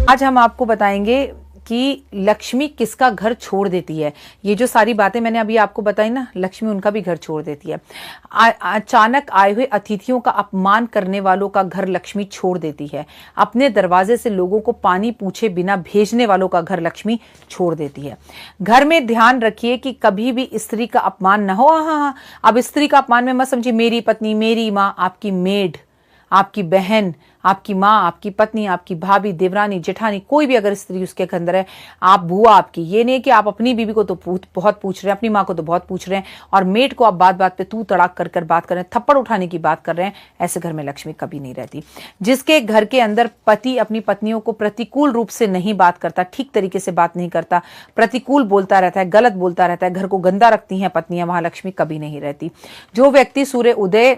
आज हम आपको बताएंगे कि लक्ष्मी किसका घर छोड़ देती है। ये जो सारी बातें मैंने अभी आपको बताई ना, लक्ष्मी उनका भी घर छोड़ देती है। अचानक आए हुए अतिथियों का अपमान करने वालों का घर लक्ष्मी छोड़ देती है। अपने दरवाजे से लोगों को पानी पूछे बिना भेजने वालों का घर लक्ष्मी छोड़ देती है। घर में ध्यान रखिए कि कभी भी स्त्री का अपमान ना हो। हाँ, अब स्त्री का अपमान में मत समझिए मेरी पत्नी, मेरी माँ, आपकी मेड, आपकी बहन, आपकी माँ, आपकी पत्नी, आपकी भाभी, देवरानी, जेठानी, कोई भी अगर स्त्री उसके अंदर है, आप बुआ आपकी, ये नहीं कि आप अपनी बीवी को तो बहुत पूछ रहे हैं, अपनी माँ को तो बहुत पूछ रहे हैं, और मेड को आप बात बात पे तू तड़ाक कर बात कर रहे हैं, थप्पड़ उठाने की बात कर रहे हैं। ऐसे घर में लक्ष्मी कभी नहीं रहती। जिसके घर के अंदर पति अपनी पत्नियों को प्रतिकूल रूप से नहीं बात करता, ठीक तरीके से बात नहीं करता, प्रतिकूल बोलता रहता है, गलत बोलता रहता है, घर को गंदा रखती हैं पत्नियां, वहां लक्ष्मी कभी नहीं रहती। जो व्यक्ति सूर्य उदय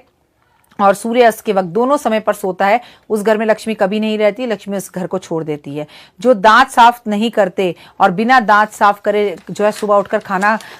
और सूर्य अस्त के वक्त दोनों समय पर सोता है, उस घर में लक्ष्मी कभी नहीं रहती। लक्ष्मी उस घर को छोड़ देती है। जो दांत साफ नहीं करते और बिना दांत साफ करे जो है सुबह उठकर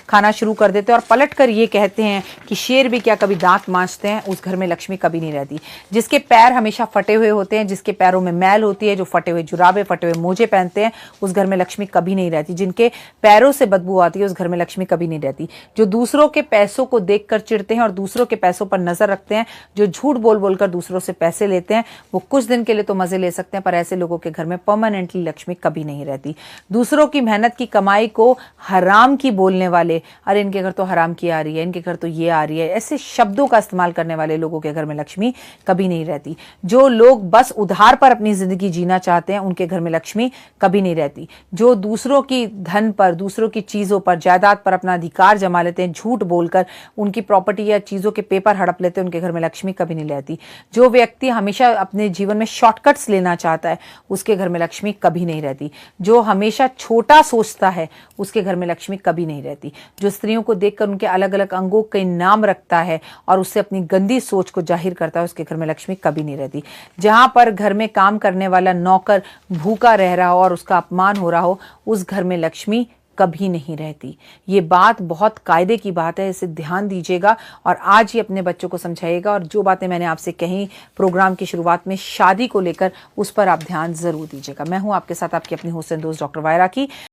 खाना शुरू कर देते हैं और पलट कर ये कहते हैं कि शेर भी क्या कभी दांत मांजते हैं, उस घर में लक्ष्मी कभी नहीं रहती। जिसके पैर हमेशा फटे हुए होते हैं, जिसके पैरों में मैल होती है, जो फटे हुए जुराबे, फटे हुए मोजे पहनते हैं, उस घर में लक्ष्मी कभी नहीं रहती। जिनके पैरों से बदबू आती है, उस घर में लक्ष्मी कभी नहीं रहती। जो दूसरों के पैसों को देखकर चिढ़ते हैं और दूसरों के पैसों पर नजर रखते हैं, जो झूठ बोल बोलकर दूसरों से पैसे लेते हैं, वो कुछ दिन के लिए तो मजे ले सकते हैं, पर ऐसे लोगों के घर में परमानेंटली लक्ष्मी कभी नहीं रहती। दूसरों की मेहनत की कमाई को हराम की बोलने वाले, अरे इनके घर तो हराम की आ रही है, इनके घर तो ये आ रही है, ऐसे शब्दों का इस्तेमाल करने वाले लोगों के घर में लक्ष्मी कभी नहीं रहती। जो लोग बस उधार पर अपनी जिंदगी जीना चाहते हैं, उनके घर में लक्ष्मी कभी नहीं रहती। जो दूसरों की धन पर, दूसरों की चीजों पर, जायदाद पर अपना अधिकार जमा लेते हैं, झूठ बोलकर उनकी प्रॉपर्टी या चीजों के पेपर हड़प लेते हैं, उनके घर में लक्ष्मी कभी नहीं रहती। जो व्यक्ति हमेशा अपने जीवन में शॉर्टकट्स लेना चाहता है, उसके घर में लक्ष्मी कभी नहीं रहती। जो हमेशा छोटा सोचता है, उसके घर में लक्ष्मी कभी नहीं रहती। जो स्त्रियों को देखकर उनके अलग अलग अंगों के नाम रखता है और उससे अपनी गंदी सोच को जाहिर करता है, उसके घर में लक्ष्मी कभी नहीं रहती। जहां पर घर में काम करने वाला नौकर भूखा रह रहा हो और उसका अपमान हो रहा हो, उस घर में लक्ष्मी कभी नहीं रहती। ये बात बहुत कायदे की बात है, इसे ध्यान दीजिएगा और आज ही अपने बच्चों को समझाइएगा। और जो बातें मैंने आपसे कही प्रोग्राम की शुरुआत में शादी को लेकर, उस पर आप ध्यान जरूर दीजिएगा। मैं हूं आपके साथ आपकी अपनी होस्ट एंड दोस्त डॉक्टर वायरा की।